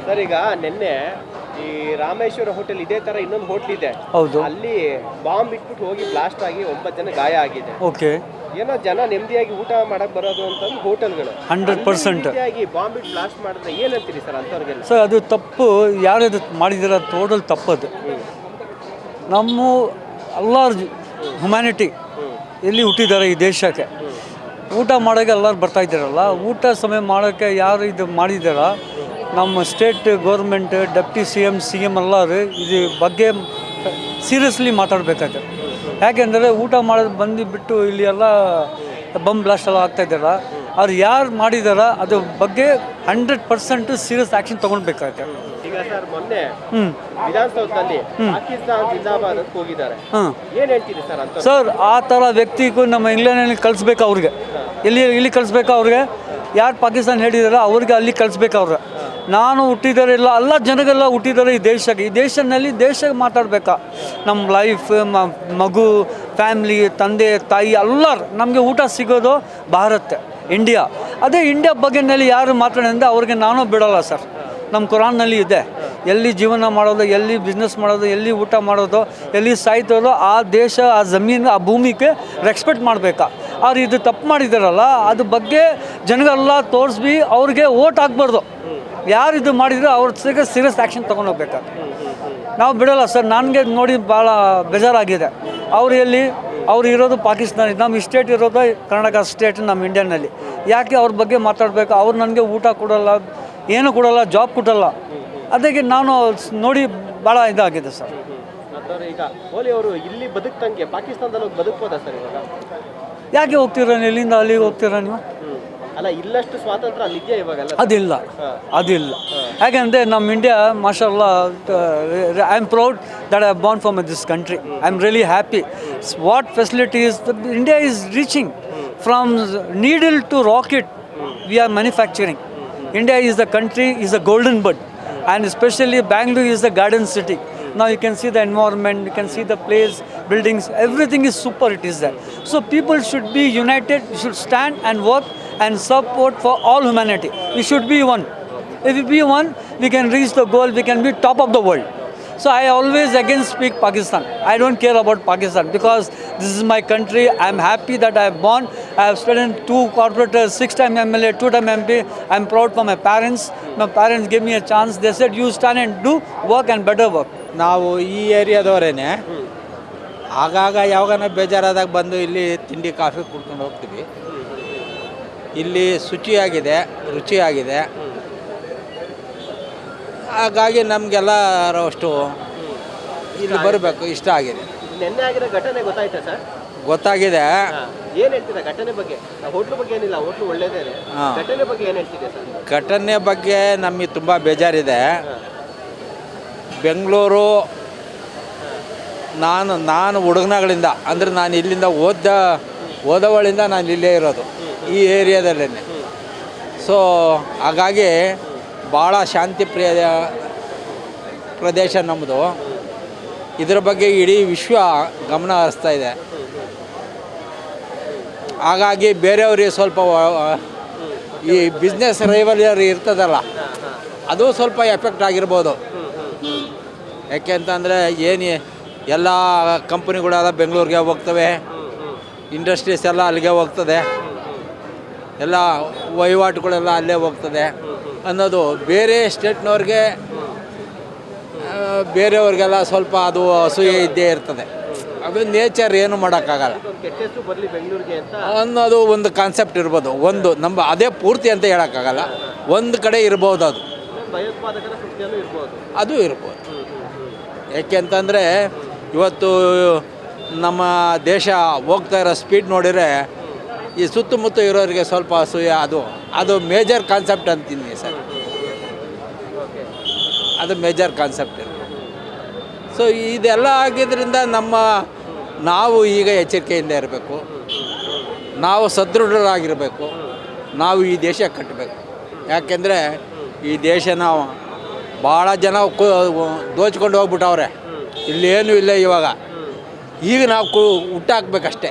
Sir ಈಗ ನಿನ್ನೆ ಈ ರಾಮೇಶ್ವರ ಹೋಟೆಲ್ ಇದೇ ತರ ಇನ್ನೊಂದು ಹೋಟೆಲ್ ಇದೆ, ಹೌದು, ಅಲ್ಲಿ ಬಾಂಬ್ ಇಟ್ಬಿಟ್ಟು ಹೋಗಿ ಬ್ಲಾಸ್ಟ್ ಆಗಿ 9 ಜನ ಗಾಯ ಆಗಿದೆ. ಓಕೆ. ಏನೋ ಜನ ನೆಮ್ಮದಿಯಾಗಿ ಊಟ ಮಾಡಕ್ ಬರೋದು ಅಂತಂದು ಹೋಟೆಲ್ಗಳು 100% ಬಾಂಬ್ ಇಟ್ಟು ಬ್ಲಾಸ್ಟ್ ಮಾಡಿದ್ರೆ ಏನಂತೀರಿ ಸರ್ ಅಂತವ್ರಿಗೆಲ್ಲ? ಸರ್ ಅದು ತಪ್ಪು, ಯಾರ್ಯಾರು ಮಾಡಿದಾರ ಟೋಟಲ್ ತಪ್ಪದು. ನಮ್ಮ ಎಲ್ಲರ ಹ್ಯುಮ್ಯಾನಿಟಿ ಎಲ್ಲಿ ಹುಟ್ಟಿದ್ದಾರೆ ಈ ದೇಶಕ್ಕೆ, ಊಟ ಮಾಡೋಕ್ಕೆ ಎಲ್ಲರೂ ಬರ್ತಾ ಇದ್ದಾರಲ್ಲ, ಊಟ ಸಮಯ ಮಾಡೋಕ್ಕೆ ಯಾರು ಇದು ಮಾಡಿದಾರ, ನಮ್ಮ ಸ್ಟೇಟ್ ಗೌರ್ಮೆಂಟ್ ಡೆಪ್ಟಿ CM ಎಲ್ಲರೂ ಇದ್ರ ಬಗ್ಗೆ ಸೀರಿಯಸ್ಲಿ ಮಾತಾಡಬೇಕಾದ್ರೆ. ಯಾಕೆಂದರೆ ಊಟ ಮಾಡೋದು ಬಂದುಬಿಟ್ಟು ಇಲ್ಲಿ ಎಲ್ಲ ಬಂಬ್ ಬ್ಲಾಸ್ಟ್ ಎಲ್ಲ ಆಗ್ತಾಯಿದ್ದಾರ, ಅವ್ರು ಯಾರು ಮಾಡಿದಾರ ಅದ್ರ ಬಗ್ಗೆ 100% ಸೀರಿಯಸ್ ಆ್ಯಕ್ಷನ್ ತೊಗೊಳ್ಬೇಕಾಗುತ್ತೆ. ಈಗ ಸರ್ ಮೊನ್ನೆ ವಿಧಾನಸೌಧದಲ್ಲಿ ಪಾಕಿಸ್ತಾನ ಜಿಂದಾಬಾದ್ ಅಂತ ಹೋಗಿದ್ದಾರೆ, ಏನು ಹೇಳ್ತೀರಿ ಸರ್ ಅಂತ? ಸರ್ ಆ ಥರ ವ್ಯಕ್ತಿಗೂ ನಮ್ಮ ಇಂಗ್ಲೆಂಡಲ್ಲಿ ಕಳಿಸ್ಬೇಕು, ಅವ್ರಿಗೆ ಇಲ್ಲಿ ಕಳಿಸ್ಬೇಕು. ಅವ್ರಿಗೆ ಯಾರು ಪಾಕಿಸ್ತಾನ ಹೇಳಿದಾರೋ ಅವ್ರಿಗೆ ಅಲ್ಲಿ ಕಳಿಸ್ಬೇಕು. ಅವ್ರಿಗೆ ನಾನು ಹುಟ್ಟಿದ್ದಾರೆ ಇಲ್ಲ, ಎಲ್ಲ ಜನಗೆಲ್ಲ ಹುಟ್ಟಿದ್ದಾರೆ ಈ ದೇಶಕ್ಕೆ. ಈ ದೇಶದಲ್ಲಿ ದೇಶಕ್ಕೆ ಮಾತಾಡಬೇಕಾ, ನಮ್ಮ ಲೈಫ್, ಮಗು, ಫ್ಯಾಮ್ಲಿ, ತಂದೆ ತಾಯಿ ಎಲ್ಲರೂ ನಮಗೆ ಊಟ ಸಿಗೋದು ಭಾರತ, ಇಂಡಿಯಾ. ಅದೇ ಇಂಡಿಯಾ ಬಗ್ಗೆನಲ್ಲಿ ಯಾರು ಮಾತಾಡಿದ್ರೆ ಅವ್ರಿಗೆ ನಾನು ಬಿಡೋಲ್ಲ ಸರ್. ನಮ್ಮ ಕುರಾನ್ನಲ್ಲಿ ಇದೆ, ಎಲ್ಲಿ ಜೀವನ ಮಾಡೋದು, ಎಲ್ಲಿ ಬಿಸ್ನೆಸ್ ಮಾಡೋದು, ಎಲ್ಲಿ ಊಟ ಮಾಡೋದು, ಎಲ್ಲಿ ಸಾಯ್ತೋದು, ಆ ದೇಶ, ಆ ಜಮೀನು, ಆ ಭೂಮಿಗೆ ರೆಸ್ಪೆಕ್ಟ್ ಮಾಡಬೇಕಾ. ಅವ್ರು ಇದು ತಪ್ಪು ಮಾಡಿದಾರಲ್ಲ, ಅದ್ರ ಬಗ್ಗೆ ಜನಗಳೆಲ್ಲ ತೋರಿಸ್ಬಿ ಅವ್ರಿಗೆ ಓಟ್ ಹಾಕ್ಬಾರ್ದು. ಯಾರು ಇದು ಮಾಡಿದ್ರು ಅವ್ರ ಸೀರಿಯಸ್ ಆ್ಯಕ್ಷನ್ ತೊಗೊಂಡೋಗ್ಬೇಕಾದ್ರೆ ನಾವು ಬಿಡೋಲ್ಲ ಸರ್. ನನಗೆ ನೋಡಿ ಭಾಳ ಬೇಜಾರಾಗಿದೆ. ಅವ್ರು ಇರೋದು ಪಾಕಿಸ್ತಾನ, ನಮ್ಮ ಸ್ಟೇಟ್ ಇರೋದು ಕರ್ನಾಟಕ ಸ್ಟೇಟ್, ನಮ್ಮ ಇಂಡಿಯಾನಲ್ಲಿ. ಯಾಕೆ ಅವ್ರ ಬಗ್ಗೆ ಮಾತಾಡಬೇಕು? ಅವ್ರು ನನಗೆ ಊಟ ಕೊಡೋಲ್ಲ, ಏನು ಕೊಡೋಲ್ಲ, ಜಾಬ್ ಕೊಡೋಲ್ಲ. ಅದಕ್ಕೆ ನಾನು ನೋಡಿ ಭಾಳ ಇದಾಗಿದೆ ಸರ್. ಈಗ ಓಲಿ ಅವರು ಇಲ್ಲಿ ಬದುಕ್ತಂಗೆ ಪಾಕಿಸ್ತಾನದಲ್ಲಿ ಹೋಗಿ ಬದುಕ್ಬೋದಾ ಸರ್ ಇವಾಗ? ಯಾಕೆ ಹೋಗ್ತೀರಾ ಇಲ್ಲಿಂದ ಅಲ್ಲಿಗೆ ಹೋಗ್ತೀರಾ ನೀವು? ಅಲ್ಲ, ಇಲ್ಲಷ್ಟು ಸ್ವಾತಂತ್ರ್ಯ ಅಲ್ಲಿದೆಯಾ ಇವಾಗೆಲ್ಲ? ಅದಿಲ್ಲ. ಯಾಕೆಂದರೆ ನಮ್ಮ ಇಂಡಿಯಾ ಮಾಶಾಅಲ್ಲಾ, I am proud that I have born from this country. I am really happy. What facilities India is reaching from needle to rocket, we are manufacturing. India is the country, is a golden bird, and especially Bangalore is a garden city. Now you can see the environment, you can see the place, buildings, everything is super, it is there. So people should be united, we should stand and work and support for all humanity. We should be one. If we be one, we can reach the goal, we can be top of the world. So I always again speak Pakistan. I don't care about Pakistan because this is my country. I am happy that I have born. I have studied 2 corporators, 6-time MLA, 2-time MP. I am proud for my parents. My parents gave me a chance. They said you stand and do work and better work. ನಾವು ಈ ಏರಿಯಾದವರೇನೆ ಆಗಾಗ ಯಾವಾಗನ ಬೇಜಾರಾದಾಗ ಬಂದು ಇಲ್ಲಿ ತಿಂಡಿ coffee ಕುಡ್ಕೊಂಡು ಹೋಗ್ತೀವಿ. ಇಲ್ಲಿ ಶುಚಿಯಾಗಿದೆ, ರುಚಿಯಾಗಿದೆ. ಹಾಗಾಗಿ ನಮಗೆಲ್ಲರೂ ಅಷ್ಟು ಇಲ್ಲಿ ಬರಬೇಕು ಇಷ್ಟ ಆಗಿದೆ. ನಿನ್ನೆ ಆಗಿರೋ ಘಟನೆ ಗೊತ್ತಾಯ್ತಾ ಸರ್? ಗೊತ್ತಾಗಿದೆ. ಏನು ಹೇಳ್ತೀರಾ ಘಟನೆ ಬಗ್ಗೆ? ಹೋಟ್ಲು ಬಗ್ಗೆ ಏನಿಲ್ಲ, ಹೋಟ್ಲು ಒಳ್ಳೇದೇ. ಘಟನೆ ಬಗ್ಗೆ ಏನು ಹೇಳ್ತಿದೆ ಸರ್? ಘಟನೆ ಬಗ್ಗೆ ನಮಗೆ ತುಂಬ ಬೇಜಾರಿದೆ. ಬೆಂಗಳೂರು, ನಾನು ಹುಡುಗನಗಳಿಂದ ಅಂದರೆ ನಾನು ಇಲ್ಲಿಂದ ಓದವಳಿಂದ ನಾನು ಇಲ್ಲೇ ಇರೋದು, ಈ ಏರಿಯಾದಲ್ಲೇ. ಸೊ ಹಾಗಾಗಿ ಭಾಳ ಶಾಂತಿ ಪ್ರಿಯ ಪ್ರದೇಶ ನಮ್ಮದು. ಇದರ ಬಗ್ಗೆ ಇಡೀ ವಿಶ್ವ ಗಮನ ಹರಿಸ್ತಾ ಇದೆ. ಹಾಗಾಗಿ ಬೇರೆಯವ್ರಿಗೆ ಸ್ವಲ್ಪ ಈ ಬಿಸ್ನೆಸ್ ರೈವಲರಿ ಇರ್ತದಲ್ಲ, ಅದು ಸ್ವಲ್ಪ ಎಫೆಕ್ಟ್ ಆಗಿರ್ಬೋದು. ಯಾಕೆ ಅಂತಂದರೆ ಎಲ್ಲ ಕಂಪ್ನಿಗಳೆಲ್ಲ ಬೆಂಗಳೂರಿಗೆ ಹೋಗ್ತವೆ, ಇಂಡಸ್ಟ್ರೀಸ್ ಎಲ್ಲ ಅಲ್ಲಿಗೆ ಹೋಗ್ತದೆ, ಎಲ್ಲ ವಹಿವಾಟುಗಳೆಲ್ಲ ಅಲ್ಲೇ ಹೋಗ್ತದೆ ಅನ್ನೋದು ಬೇರೆ ಸ್ಟೇಟ್ನವ್ರಿಗೆ, ಬೇರೆಯವ್ರಿಗೆಲ್ಲ ಸ್ವಲ್ಪ ಅದು ಅಸೂಯೆ ಇದ್ದೇ ಇರ್ತದೆ. ಅದು ನೇಚರ್, ಏನು ಮಾಡೋಕ್ಕಾಗಲ್ಲ ಅನ್ನೋದು ಒಂದು ಕಾನ್ಸೆಪ್ಟ್ ಇರ್ಬೋದು. ಒಂದು ನಮ್ಮ ಅದೇ ಪೂರ್ತಿ ಅಂತ ಹೇಳೋಕ್ಕಾಗಲ್ಲ, ಒಂದು ಕಡೆ ಇರ್ಬೋದು, ಅದು ಇರ್ಬೋದು. ಯಾಕೆ ಅಂತಂದರೆ ಇವತ್ತು ನಮ್ಮ ದೇಶ ಹೋಗ್ತಾ ಇರೋ ಸ್ಪೀಡ್ ನೋಡಿದರೆ ಈ ಸುತ್ತಮುತ್ತ ಇರೋರಿಗೆ ಸ್ವಲ್ಪ ಅಸೂಯೆ, ಅದು ಮೇಜರ್ ಕಾನ್ಸೆಪ್ಟ್ ಅಂತೀನಿ ಸರ್. ಅದು ಮೇಜರ್ ಕಾನ್ಸೆಪ್ಟ್ ಇರ್ಬೋದು. ಸೊ ಇದೆಲ್ಲ ಆಗಿದ್ದರಿಂದ ನಾವು ಈಗ ಎಚ್ಚರಿಕೆಯಿಂದ ಇರಬೇಕು, ನಾವು ಸದೃಢರಾಗಿರಬೇಕು, ನಾವು ಈ ದೇಶ ಕಟ್ಟಬೇಕು. ಯಾಕೆಂದರೆ ಈ ದೇಶನ ಭಾಳ ಜನ ದೋಚ್ಕೊಂಡು ಹೋಗ್ಬಿಟ್ಟವ್ರೆ, ಇಲ್ಲೇನೂ ಇಲ್ಲ. ಈಗ ನಾವು ಹುಟ್ಟಾಕ್ಬೇಕಷ್ಟೇ.